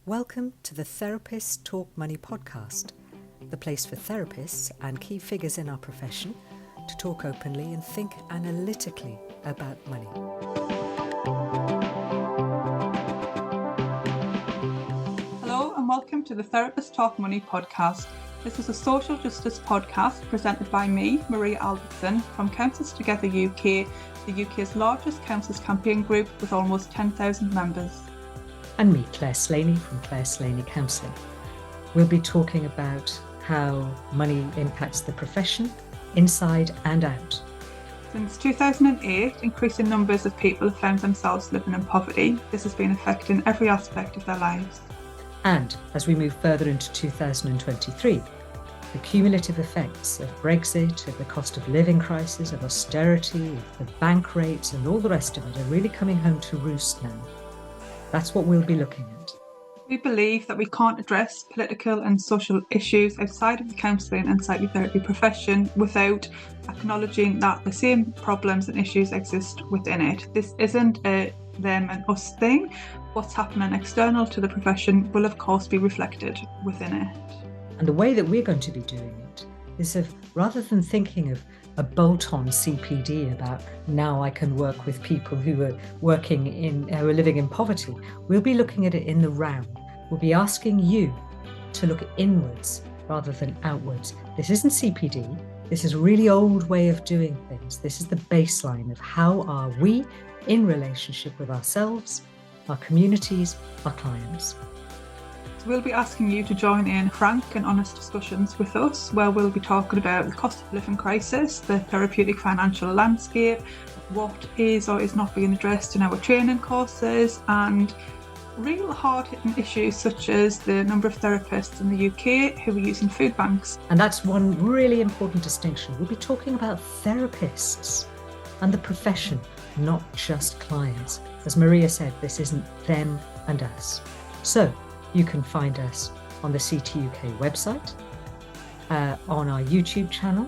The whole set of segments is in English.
Welcome to the Therapists Talk Money podcast, the place for therapists and key figures in our profession to talk openly and think analytically about money. Hello and welcome to the Therapists Talk Money podcast. This is a social justice podcast presented by me, Maria Albertson, from Counsellors Together UK, the UK's largest counsellors campaign group with almost 10,000 members. And me, Claire Slaney from Claire Slaney Counselling. We'll be talking about how money impacts the profession, inside and out. Since 2008, increasing numbers of people have found themselves living in poverty. This has been affecting every aspect of their lives. And as we move further into 2023, the cumulative effects of Brexit, of the cost of living crisis, of austerity, of the bank rates and all the rest of it are really coming home to roost now. That's what we'll be looking at. We believe that we can't address political and social issues outside of the counselling and psychotherapy profession without acknowledging that the same problems and issues exist within it. This isn't a them and us thing. What's happening external to the profession will of course be reflected within it. And the way that we're going to be doing it is rather than thinking of a bolt-on CPD about now I can work with people who are who are living in poverty, we'll be looking at it in the round. We'll be asking you to look inwards rather than outwards. This isn't CPD. This is a really old way of doing things. This is the baseline of how are we in relationship with ourselves, our communities, our clients. We'll be asking you to join in frank and honest discussions with us, where we'll be talking about the cost of living crisis, the therapeutic financial landscape, what is or is not being addressed in our training courses, and real hard-hitting issues such as the number of therapists in the UK who are using food banks. And that's one really important distinction. We'll be talking about therapists and the profession, not just clients. As Maria said, this isn't them and us. So, you can find us on the CTUK website, on our YouTube channel,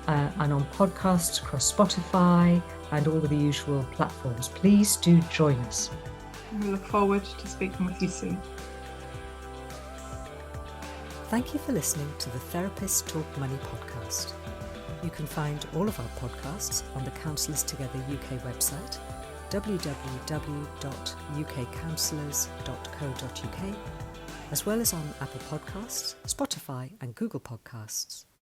and on podcasts across Spotify and all of the usual platforms. Please do join us. We look forward to speaking with you soon. Thank you for listening to the Therapists Talk Money podcast. You can find all of our podcasts on the Counsellors Together UK website, www.ukcounsellors.co.uk, as well as on Apple Podcasts, Spotify and Google Podcasts.